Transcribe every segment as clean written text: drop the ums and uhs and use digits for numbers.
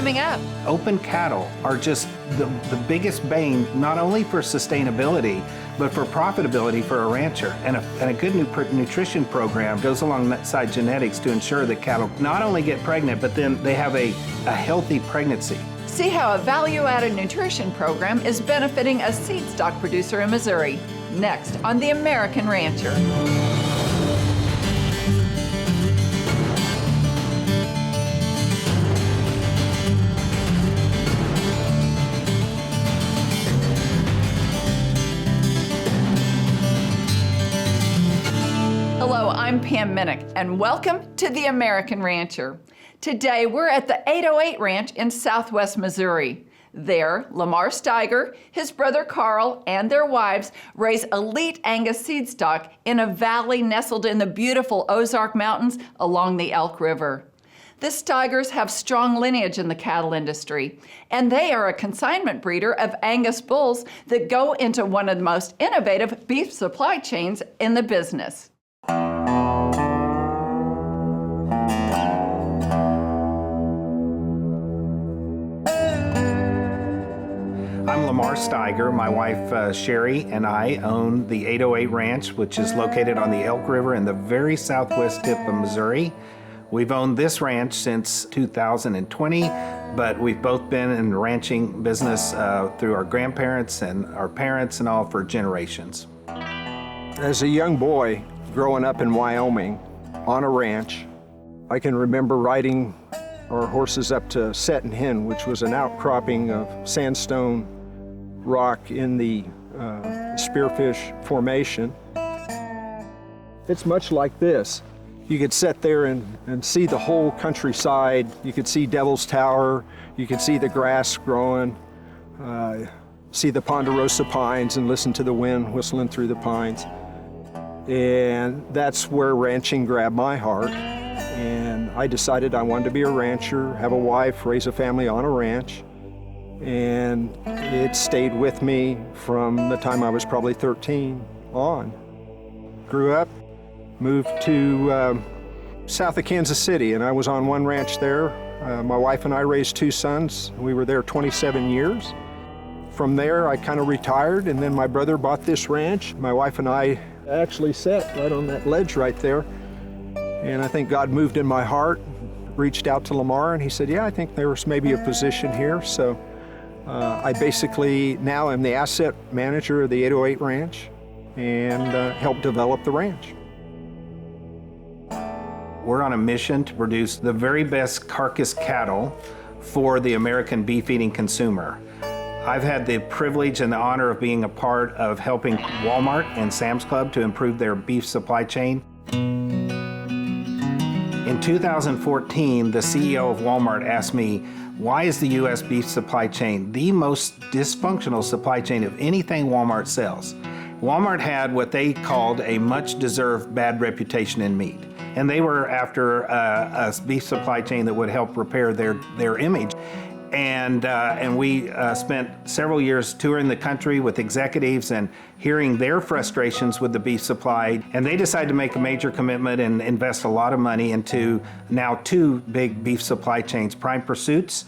coming up. Open cattle are just the biggest bane, not only for sustainability, but for profitability for a rancher. And a good nutrition program goes alongside genetics to ensure that cattle not only get pregnant, but then they have a healthy pregnancy. See how a value-added nutrition program is benefiting a seed stock producer in Missouri. Next on The American Rancher. Hello, I'm Pam Minnick, and welcome to The American Rancher. Today, we're at the 808 Ranch in southwest Missouri. There, Lamar Steiger, his brother Carl, and their wives raise elite Angus seed stock in a valley nestled in the beautiful Ozark Mountains along the Elk River. The Steigers have strong lineage in the cattle industry, and they are a consignment breeder of Angus bulls that go into one of the most innovative beef supply chains in the business. I'm Lamar Steiger. My wife Sherry and I own the 808 Ranch, which is located on the Elk River in the very southwest tip of Missouri. We've owned this ranch since 2020, but we've both been in the ranching business through our grandparents and our parents and all for generations. As a young boy growing up in Wyoming on a ranch, I can remember riding our horses up to Set and Hen, which was an outcropping of sandstone rock in the Spearfish Formation. It's much like this. You could sit there and see the whole countryside. You could see Devil's Tower. You could see the grass growing, see the ponderosa pines and listen to the wind whistling through the pines. And that's where ranching grabbed my heart. And I decided I wanted to be a rancher, have a wife, raise a family on a ranch. And it stayed with me from the time I was probably 13 on. Grew up, moved to south of Kansas City, and I was on one ranch there. My wife and I raised two sons. We were there 27 years. From there, I kind of retired, and then my brother bought this ranch. My wife and I actually sat right on that ledge right there. And I think God moved in my heart, reached out to Lamar, and he said, yeah, I think there was maybe a position here. So I basically now am the asset manager of the 808 Ranch and help develop the ranch. We're on a mission to produce the very best carcass cattle for the American beef-eating consumer. I've had the privilege and the honor of being a part of helping Walmart and Sam's Club to improve their beef supply chain. In 2014, the CEO of Walmart asked me, why is the U.S. beef supply chain the most dysfunctional supply chain of anything Walmart sells? Walmart had what they called a much-deserved bad reputation in meat. And they were after a beef supply chain that would help repair their image. And we spent several years touring the country with executives and hearing their frustrations with the beef supply. And they decided to make a major commitment and invest a lot of money into now two big beef supply chains. Prime Pursuits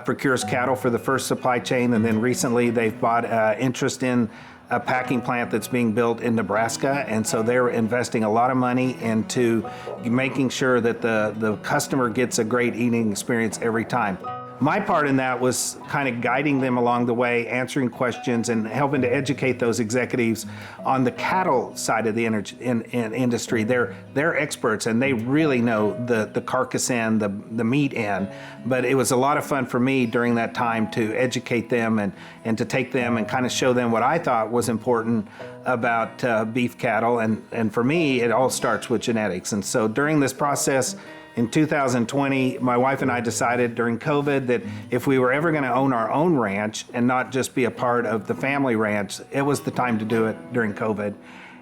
procures cattle for the first supply chain, and then recently they've bought interest in a packing plant that's being built in Nebraska, and so they're investing a lot of money into making sure that the customer gets a great eating experience every time. My part in that was kind of guiding them along the way, answering questions and helping to educate those executives on the cattle side of the industry. They're experts and they really know the carcass end, the meat end. But it was a lot of fun for me during that time to educate them and to take them and kind of show them what I thought was important about beef cattle. And for me, it all starts with genetics. And so during this process, in 2020, my wife and I decided during COVID that if we were ever going to own our own ranch and not just be a part of the family ranch, it was the time to do it during COVID.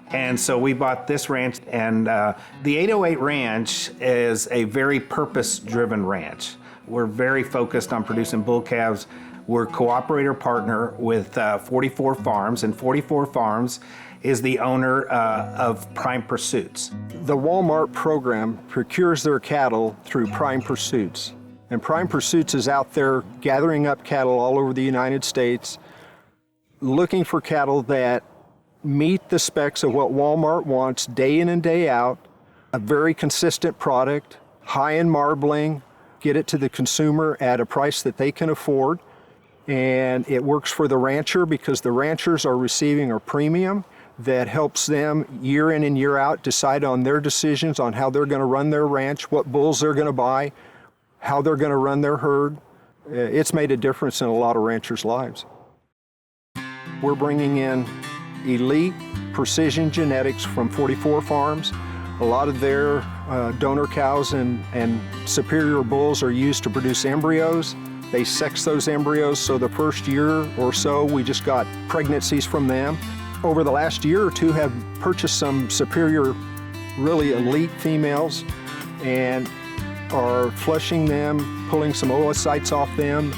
And so we bought this ranch, and the 808 Ranch is a very purpose-driven ranch. We're very focused on producing bull calves. We're a cooperator partner with 44 Farms, and 44 Farms is the owner of Prime Pursuits. The Walmart program procures their cattle through Prime Pursuits. And Prime Pursuits is out there gathering up cattle all over the United States, looking for cattle that meet the specs of what Walmart wants day in and day out, a very consistent product, high in marbling, get it to the consumer at a price that they can afford. And it works for the rancher because the ranchers are receiving a premium that helps them year in and year out decide on their decisions on how they're going to run their ranch, what bulls they're going to buy, how they're going to run their herd. It's made a difference in a lot of ranchers' lives. We're bringing in elite precision genetics from 44 farms. A lot of their donor cows and superior bulls are used to produce embryos. They sex those embryos, so the first year or so we just got pregnancies from them. Over the last year or two have purchased some superior, really elite females and are flushing them, pulling some oocytes off them,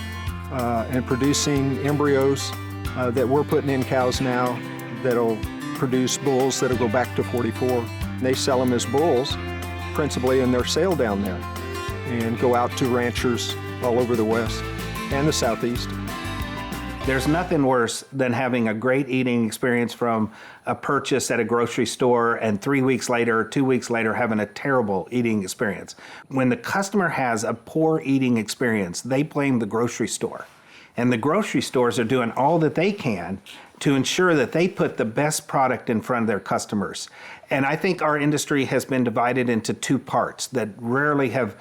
and producing embryos that we're putting in cows now that'll produce bulls that'll go back to 44. They sell them as bulls, principally in their sale down there, and go out to ranchers all over the West and the Southeast. There's nothing worse than having a great eating experience from a purchase at a grocery store and 3 weeks later or 2 weeks later having a terrible eating experience. When the customer has a poor eating experience, they blame the grocery store. And the grocery stores are doing all that they can to ensure that they put the best product in front of their customers. And I think our industry has been divided into two parts that rarely have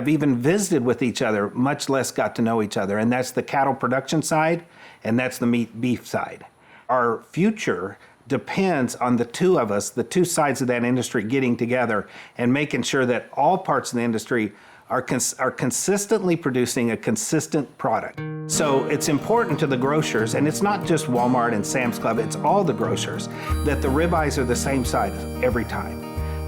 even visited with each other, much less got to know each other. And that's the cattle production side, and that's the meat beef side. Our future depends on the two of us, the two sides of that industry getting together and making sure that all parts of the industry are consistently producing a consistent product. So it's important to the grocers, and it's not just Walmart and Sam's Club, it's all the grocers, that the ribeyes are the same size every time,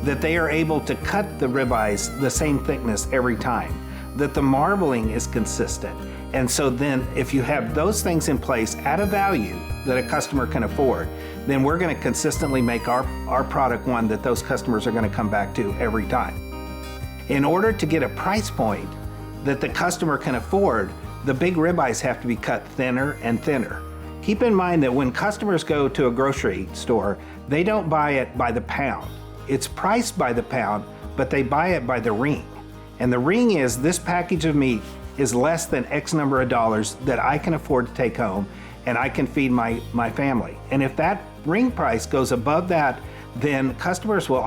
that they are able to cut the ribeyes the same thickness every time, that the marbling is consistent. And so then if you have those things in place at a value that a customer can afford, then we're going to consistently make our product one that those customers are going to come back to every time. In order to get a price point that the customer can afford, the big ribeyes have to be cut thinner and thinner. Keep in mind that when customers go to a grocery store, they don't buy it by the pound. It's priced by the pound, but they buy it by the ring. And the ring is this package of meat is less than X number of dollars that I can afford to take home and I can feed my family. And if that ring price goes above that, then customers will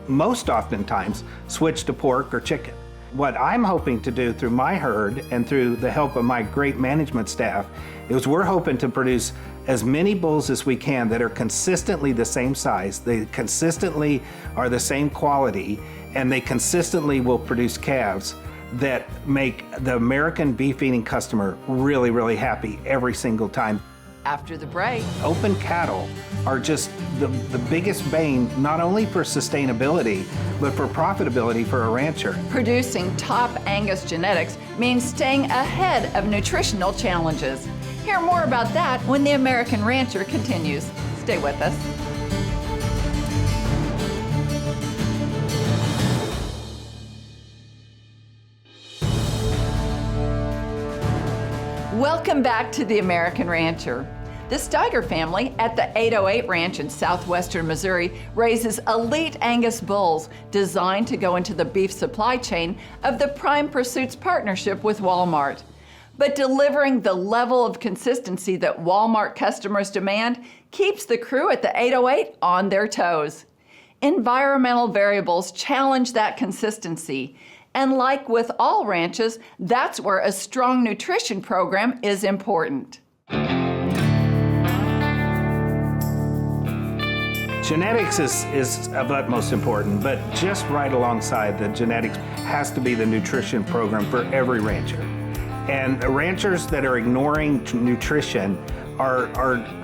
most oftentimes switch to pork or chicken. What I'm hoping to do through my herd and through the help of my great management staff is we're hoping to produce as many bulls as we can that are consistently the same size, they consistently are the same quality, and they consistently will produce calves that make the American beef eating customer really, really happy every single time. After the break, open cattle are just the biggest bane, not only for sustainability, but for profitability for a rancher. producing top Angus genetics means staying ahead of nutritional challenges. Hear more about that when The American Rancher continues. Stay with us. Welcome back to The American Rancher. The Steiger family at the 808 Ranch in southwestern Missouri raises elite Angus bulls designed to go into the beef supply chain of the Prime Pursuits partnership with Walmart. But delivering the level of consistency that Walmart customers demand keeps the crew at the 808 on their toes. Environmental variables challenge that consistency. And like with all ranches, that's where a strong nutrition program is important. Genetics is of utmost importance, but just right alongside the genetics has to be the nutrition program for every rancher. And ranchers that are ignoring nutrition are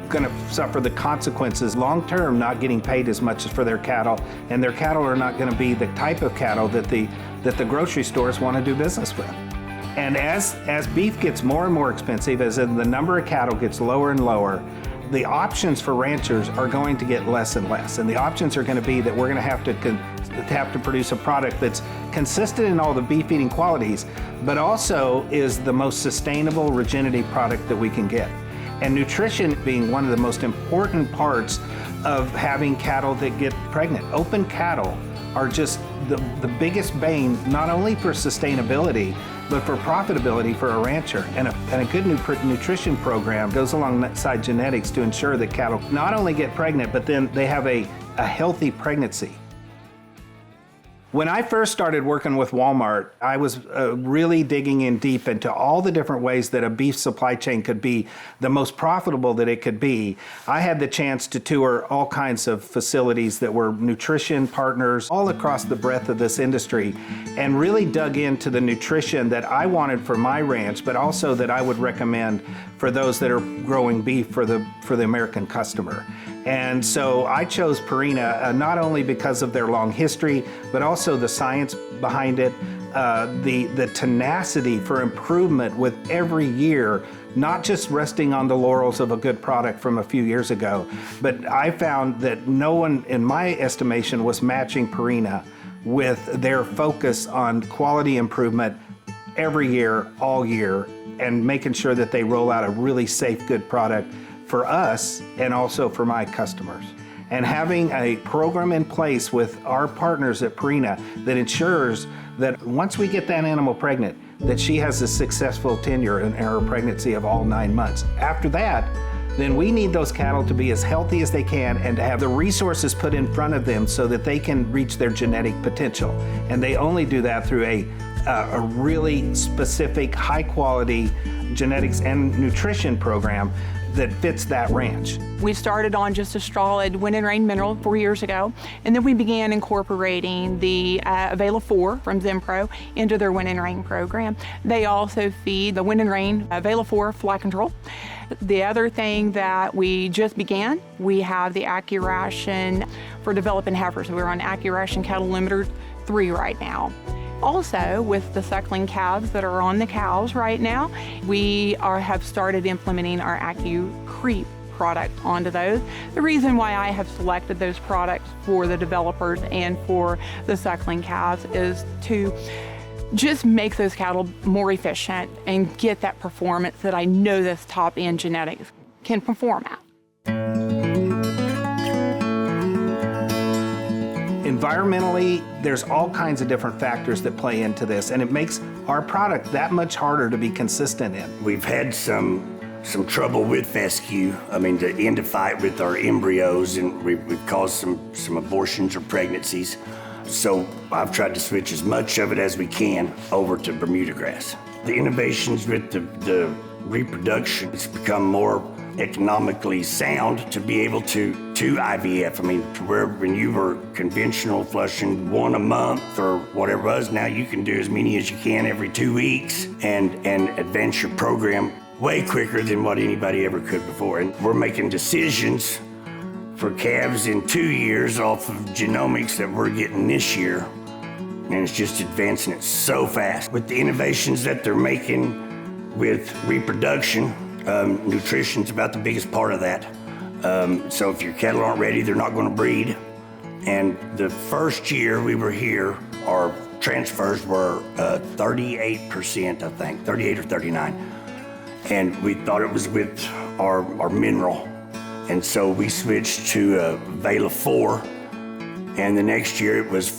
going to suffer the consequences long-term, not getting paid as much for their cattle, and their cattle are not going to be the type of cattle that the grocery stores want to do business with. And as beef gets more and more expensive, as in the number of cattle gets lower and lower, the options for ranchers are going to get less and less. And the options are going to be that we're going to have to produce a product that's consistent in all the beef eating qualities, but also is the most sustainable Regenity product that we can get. And nutrition being one of the most important parts of having cattle that get pregnant. Open cattle are just the biggest bane, not only for sustainability, but for profitability for a rancher. And a good nutrition program goes alongside genetics to ensure that cattle not only get pregnant, but then they have a healthy pregnancy. When I first started working with Walmart, I was really digging in deep into all the different ways that a beef supply chain could be the most profitable that it could be. I had the chance to tour all kinds of facilities that were nutrition partners all across the breadth of this industry, and really dug into the nutrition that I wanted for my ranch, but also that I would recommend for those that are growing beef for the American customer. And so I chose Purina not only because of their long history, but also the science behind it, the tenacity for improvement with every year, not just resting on the laurels of a good product from a few years ago. But I found that no one, in my estimation, was matching Purina with their focus on quality improvement every year, all year, and making sure that they roll out a really safe, good product for us and also for my customers. And having a program in place with our partners at Purina that ensures that once we get that animal pregnant, that she has a successful tenure in her pregnancy of all 9 months. After that, then we need those cattle to be as healthy as they can and to have the resources put in front of them so that they can reach their genetic potential. And they only do that through a really specific, high quality genetics and nutrition program that fits that ranch. We started on just a solid wind and rain mineral 4 years ago, and then we began incorporating the Avela-4 from Zenpro into their wind and rain program. They also feed the wind and rain Avela-4 fly control. The other thing that we just began, we have the AccuRation for developing heifers. We're on AccuRation Cattle Limiter 3 right now. Also, with the suckling calves that are on the cows right now, we have started implementing our AccuCreep product onto those. The reason why I have selected those products for the developers and for the suckling calves is to just make those cattle more efficient and get that performance that I know this top-end genetics can perform at. Environmentally, there's all kinds of different factors that play into this, and it makes our product that much harder to be consistent in. We've had some trouble with fescue. I mean, to end a fight with our embryos, and we've caused some abortions or pregnancies. So I've tried to switch as much of it as we can over to Bermuda grass. The innovations with the reproduction, it's become more economically sound to be able to IVF. I mean, where when you were conventional flushing 1 a month or whatever it was, now you can do as many as you can every 2 weeks and advance your program way quicker than what anybody ever could before. And we're making decisions for calves in 2 years off of genomics that we're getting this year. And it's just advancing it so fast. With the innovations that they're making with reproduction, nutrition's about the biggest part of that. So if your cattle aren't ready, they're not going to breed. And the first year we were here, our transfers were 38%, I think, 38 or 39. And we thought it was with our mineral. And so we switched to Avela-4. And the next year it was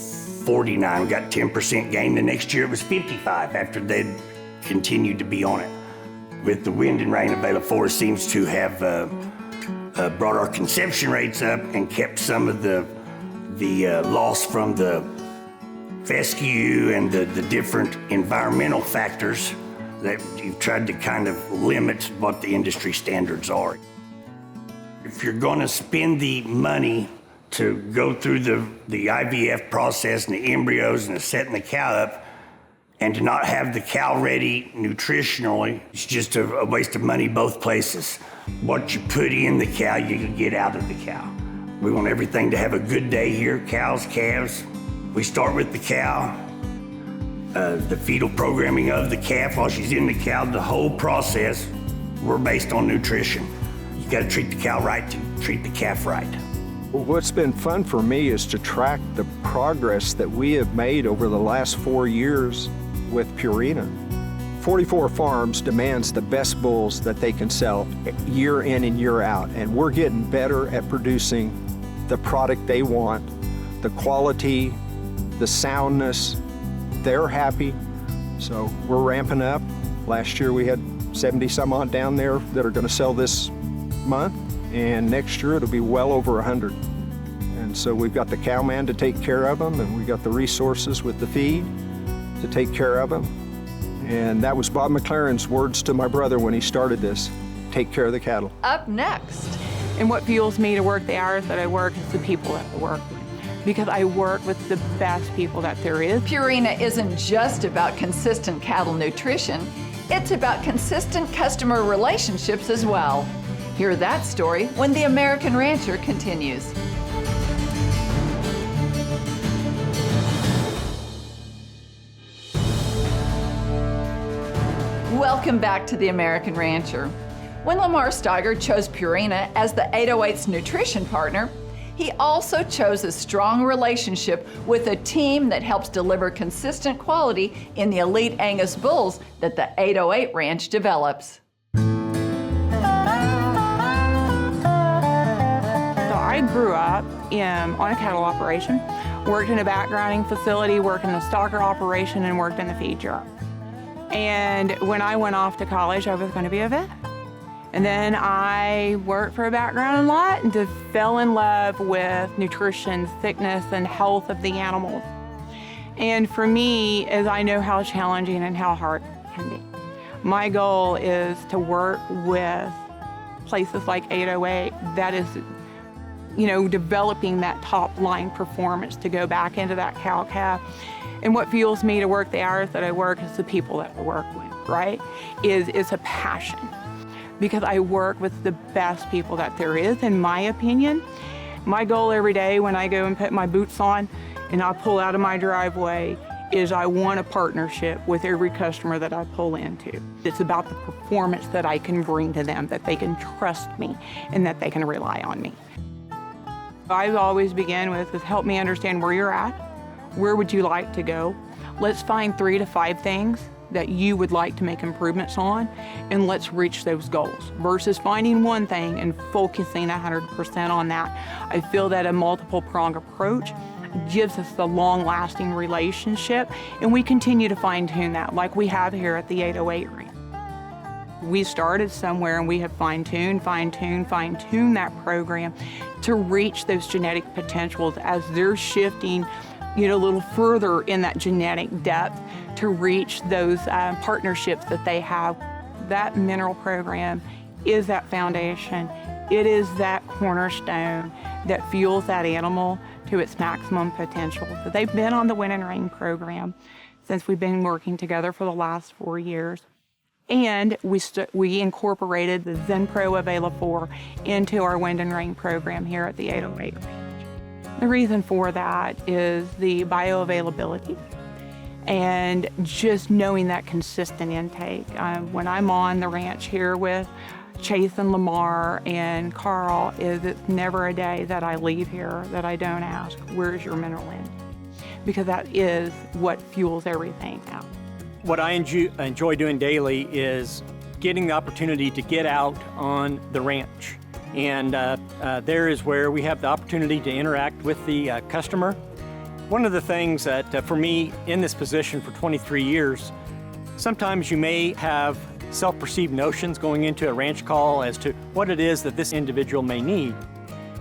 49. We got 10% gain. The next year it was 55 after they'd continued to be on it. With the wind and rain, Avela-4 seems to have brought our conception rates up and kept some of the loss from the fescue and the different environmental factors that you've tried to kind of limit what the industry standards are. If you're going to spend the money to go through the IVF process and the embryos and the setting the cow up, and to not have the cow ready nutritionally, it's just a waste of money both places. What you put in the cow, you can get out of the cow. We want everything to have a good day here, cows, calves. We start with the cow, the fetal programming of the calf while she's in the cow, the whole process, we're based on nutrition. You gotta treat the cow right to treat the calf right. What's been fun for me is to track the progress that we have made over the last 4 years with Purina. 44 Farms demands the best bulls that they can sell year in and year out, and we're getting better at producing the product they want, the quality, the soundness. They're happy, so we're ramping up. Last year we had 70 some odd down there that are going to sell this month, and next year it'll be well over 100. And so we've got the cowman to take care of them, and we got the resources with the feed to take care of them. And that was Bob McLaren's words to my brother when he started this: take care of the cattle. Up next, And what fuels me to work the hours that I work is the people that I work with, because I work with the best people that there is. Purina isn't just about consistent cattle nutrition, it's about consistent customer relationships as well. Hear that story when The American Rancher continues. Welcome back to The American Rancher. When Lamar Steiger chose Purina as the 808's nutrition partner, he also chose a strong relationship with a team that helps deliver consistent quality in the elite Angus bulls that the 808 Ranch develops. So I grew up on a cattle operation, worked in a back grinding facility, worked in the stocker operation, and worked in the feed yard. And when I went off to college, I was going to be a vet. And then I worked for a background in lot and just fell in love with nutrition, thickness, and health of the animals. And for me, as I know how challenging and how hard it can be, my goal is to work with places like 808 that is, developing that top line performance to go back into that cow-calf. And what fuels me to work the hours that I work is the people that I work with, right? It's a passion. Because I work with the best people that there is, in my opinion. My goal every day when I go and put my boots on and I pull out of my driveway is I want a partnership with every customer that I pull into. It's about the performance that I can bring to them, that they can trust me and that they can rely on me. I always begin with is help me understand where you're at. Where would you like to go? Let's find 3 to 5 things that you would like to make improvements on, and let's reach those goals versus finding one thing and focusing 100% on that. I feel that a multiple prong approach gives us the long-lasting relationship, and we continue to fine-tune that like we have here at the 808 Ranch. We started somewhere and we have fine-tuned that program to reach those genetic potentials as they're shifting a little further in that genetic depth to reach those partnerships that they have. That mineral program is that foundation. It is that cornerstone that fuels that animal to its maximum potential. So they've been on the Win and Reign program since we've been working together for the last 4 years. And we incorporated the Zenpro Avela 4 into our Wind and Rain program here at the 808 Ranch. The reason for that is the bioavailability and just knowing that consistent intake. When I'm on the ranch here with Chase and Lamar and Carl, it's never a day that I leave here that I don't ask, where's your mineral in? Because that is what fuels everything out. What I enjoy doing daily is getting the opportunity to get out on the ranch. And there is where we have the opportunity to interact with the customer. One of the things that for me in this position for 23 years, sometimes you may have self-perceived notions going into a ranch call as to what it is that this individual may need.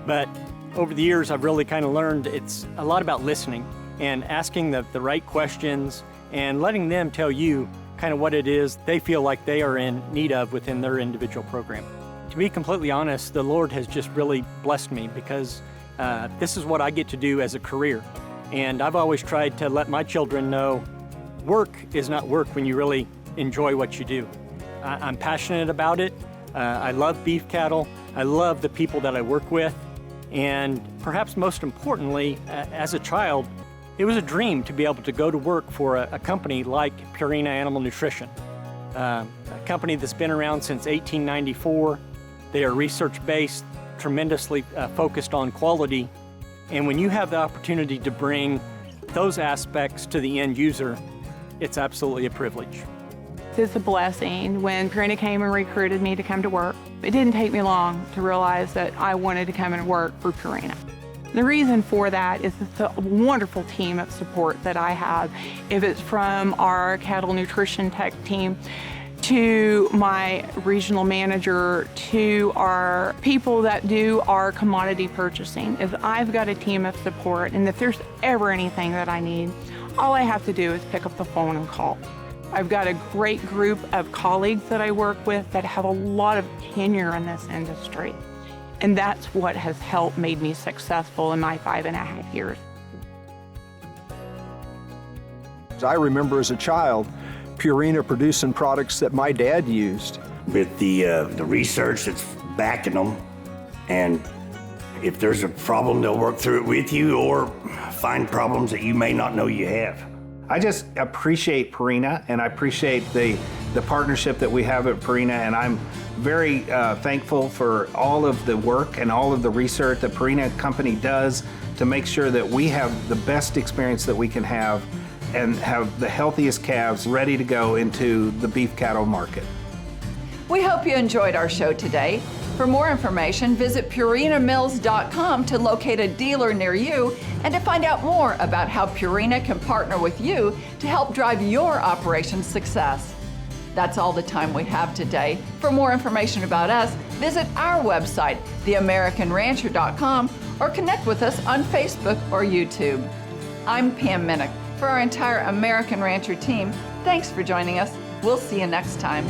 But over the years, I've really kind of learned it's a lot about listening and asking the right questions and letting them tell you kind of what it is they feel like they are in need of within their individual program. To be completely honest, the Lord has just really blessed me because this is what I get to do as a career. And I've always tried to let my children know work is not work when you really enjoy what you do. I'm passionate about it. I love beef cattle. I love the people that I work with. And perhaps most importantly, as a child, it was a dream to be able to go to work for a company like Purina Animal Nutrition, a company that's been around since 1894. They are research-based. tremendously focused on quality. And when you have the opportunity to bring those aspects to the end user, it's absolutely a privilege. It's a blessing. When Purina came and recruited me to come to work, it didn't take me long to realize that I wanted to come and work for Purina. The reason for that is it's a wonderful team of support that I have. If it's from our cattle nutrition tech team, to my regional manager, to our people that do our commodity purchasing, is I've got a team of support, and if there's ever anything that I need, all I have to do is pick up the phone and call. I've got a great group of colleagues that I work with that have a lot of tenure in this industry. And that's what has helped made me successful in my 5.5 years. I remember as a child, Purina producing products that my dad used. With the research that's backing them, and if there's a problem, they'll work through it with you or find problems that you may not know you have. I just appreciate Purina, and I appreciate the partnership that we have at Purina, and I'm very thankful for all of the work and all of the research the Purina company does to make sure that we have the best experience that we can have and have the healthiest calves ready to go into the beef cattle market. We hope you enjoyed our show today. For more information, visit purinamills.com to locate a dealer near you and to find out more about how Purina can partner with you to help drive your operation's success. That's all the time we have today. For more information about us, visit our website, theamericanrancher.com, or connect with us on Facebook or YouTube. I'm Pam Minnick. For our entire American Rancher team, thanks for joining us. We'll see you next time.